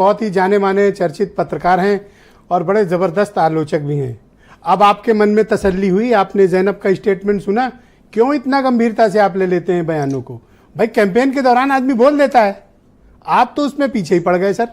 बहुत ही जाने माने चर्चित पत्रकार हैं और बड़े ज़बरदस्त आलोचक भी हैं। अब आपके मन में तसल्ली हुई? आपने ज़ैनब का स्टेटमेंट सुना? क्यों इतना गंभीरता से आप ले लेते हैं बयानों को? भाई कैंपेन के दौरान आदमी बोल देता है, आप तो उसमें पीछे ही पड़ गए सर।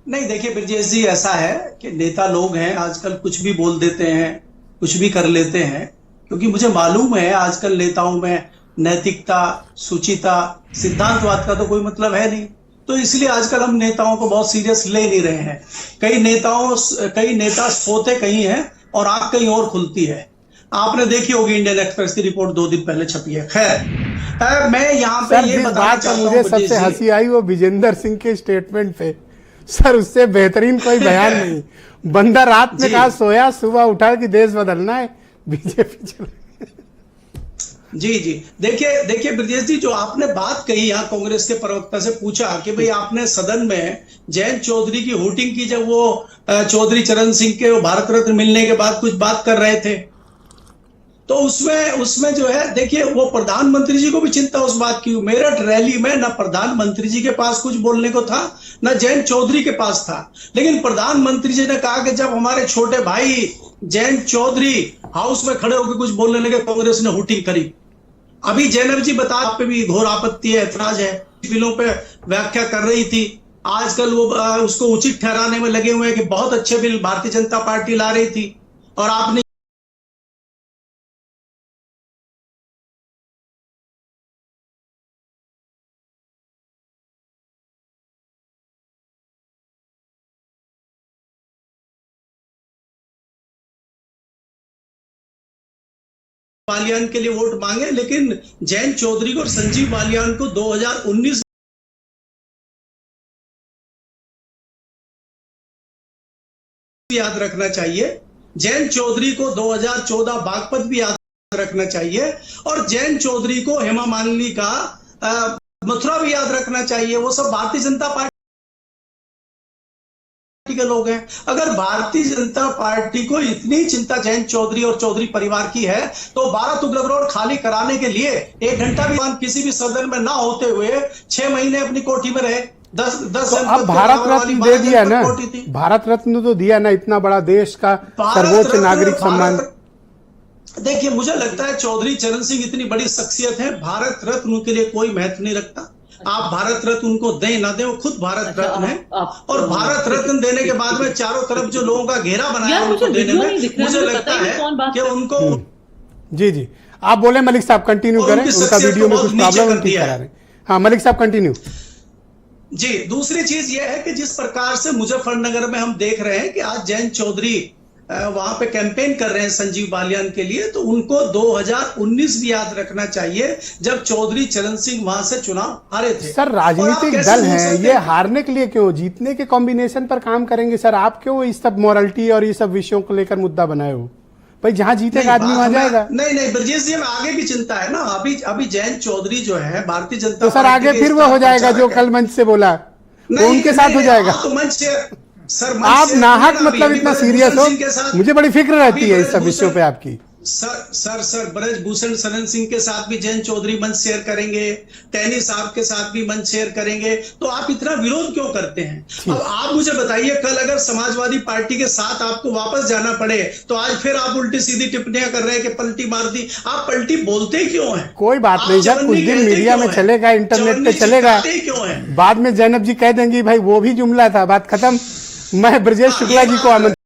नहीं देखिए ब्रजेश जी, ऐसा है कि नेता लोग हैं आजकल कुछ भी बोल देते हैं, कुछ भी कर लेते हैं, क्योंकि मुझे मालूम है आजकल नेताओं में नैतिकता, शुचिता, सिद्धांतवाद का तो कोई मतलब है नहीं। तो इसलिए आजकल हम नेताओं को बहुत सीरियस ले नहीं रहे हैं। कई नेता सोते कहीं हैं और आंख कहीं और खुलती है। आपने देखी होगी इंडियन एक्सप्रेस की रिपोर्ट 2 दिन पहले छपी है। खैर, मैं यहाँ पे ये बताना चाहता हूँ, मुझे सबसे हंसी आई वो विजेंद्र सिंह के स्टेटमेंट पे। सर उससे बेहतरीन कोई बयान नहीं। बंदा रात में कहा सोया, सुबह उठा कि देश बदलना है, बीजेपी चला। जी देखिए ब्रजेश जी, जो आपने बात कही यहाँ कांग्रेस के प्रवक्ता से पूछा कि भाई आपने सदन में जयंत चौधरी की होटिंग की, जब वो चौधरी चरण सिंह के भारत रत्न मिलने के बाद कुछ बात कर रहे थे, तो उसमें जो है देखिए वो प्रधानमंत्री जी को भी चिंता उस बात की। मेरठ रैली में ना प्रधानमंत्री जी के पास कुछ बोलने को था, ना जयंत चौधरी के पास था, लेकिन प्रधानमंत्री जी ने कहा कि जब हमारे छोटे भाई जयंत चौधरी हाउस में खड़े होकर कुछ बोलने लगे, कांग्रेस ने हुटिंग करी। अभी जैनब जी बता, आप पे भी घोर आपत्ति है, ऐतराज है, बिलों पे व्याख्या कर रही थी। आजकल वो उसको उचित ठहराने में लगे हुए हैं कि बहुत अच्छे बिल भारतीय जनता पार्टी ला रही थी और आपने बालियान के लिए वोट मांगे, लेकिन जयंत चौधरी को और संजीव बालियान को 2019 याद रखना चाहिए, जयंत चौधरी को 2014 बागपत भी याद रखना चाहिए, और जयंत चौधरी को हेमा मालिनी का मथुरा भी याद रखना चाहिए। वो सब भारतीय जनता पार्टी के लोग हैं। अगर भारतीय जनता पार्टी को इतनी चिंता जयंत चौधरी और चौधरी परिवार की है, तो 12 तुगलक रोड खाली कराने के लिए 1 घंटा भी किसी भी सदन में ना होते हुए 6 महीने अपनी कोठी में रहे। 10 तो अब भारत रत्न दे दिया ना, भारत रत्न तो दिया ना, इतना बड़ा देश का सर्वोच्च नागरिक सम्मान। देखिए मुझे लगता है चौधरी चरण सिंह इतनी बड़ी शख्सियत है, भारत रत्न उनके लिए कोई महत्व नहीं रखता। आप भारत रत्न उनको दें ना दें, वो खुद भारत रत्न है, और भारत रत्न देने के बाद में चारों तरफ जो लोगों का घेरा बनाया उनको देने में मुझे लगता है कि उनको जी आप बोले मलिक साहब कंटिन्यू करें, उनका वीडियो में कुछ प्रॉब्लम ठीक करा रहे हैं। हाँ मलिक साहब कंटिन्यू। जी, दूसरी चीज यह है कि जिस प्रकार से मुजफ्फरनगर में हम देख रहे हैं कि आज जयंत चौधरी वहां पे कैंपेन कर रहे हैं संजीव बालियान के लिए, तो उनको 2019 भी याद रखना चाहिए, जब चौधरी चरण सिंह वहां से चुनाव हारे थे। सर राजनीतिक दल हैं, ये हारने के लिए क्यों, जीतने के कॉम्बिनेशन पर काम करेंगे। सर आप क्यों इस सब मोरालिटी और ये सब विषयों को लेकर मुद्दा बनाए हो? भाई जहां जीतेगा आदमी वहां जाएगा। नहीं ब्रजेश जी, में आगे भी चिंता है ना। अभी जयंत चौधरी जो है भारतीय जनता तो सर आगे फिर वो हो जाएगा जो कल मंच से बोला, वो उनके साथ हो जाएगा। तो मंच से सर आप नाहक मतलब इतना सीरियस हो, मुझे बड़ी फिक्र रहती है इस सब विषयों पे आपकी। सर ब्रजभूषण शरण सिंह के साथ भी जयंत चौधरी मंच शेयर करेंगे, टैनी साहब के साथ भी मंच शेयर करेंगे, तो आप इतना विरोध क्यों करते हैं? अब आप मुझे बताइए, कल अगर समाजवादी पार्टी के साथ आपको वापस जाना पड़े, तो आज फिर आप उल्टी सीधी टिप्पणियां कर रहे हैं कि पलटी मार दी। आप पलटी बोलते क्यों हैं? कोई बात नहीं सर, कुछ दिन मीडिया में चलेगा, इंटरनेट पे चलेगा, क्यों है? बाद में जैनब जी कह देंगी भाई वो भी जुमला था, बात खत्म। मैं ब्रजेश शुक्ला जी को आमंत्रित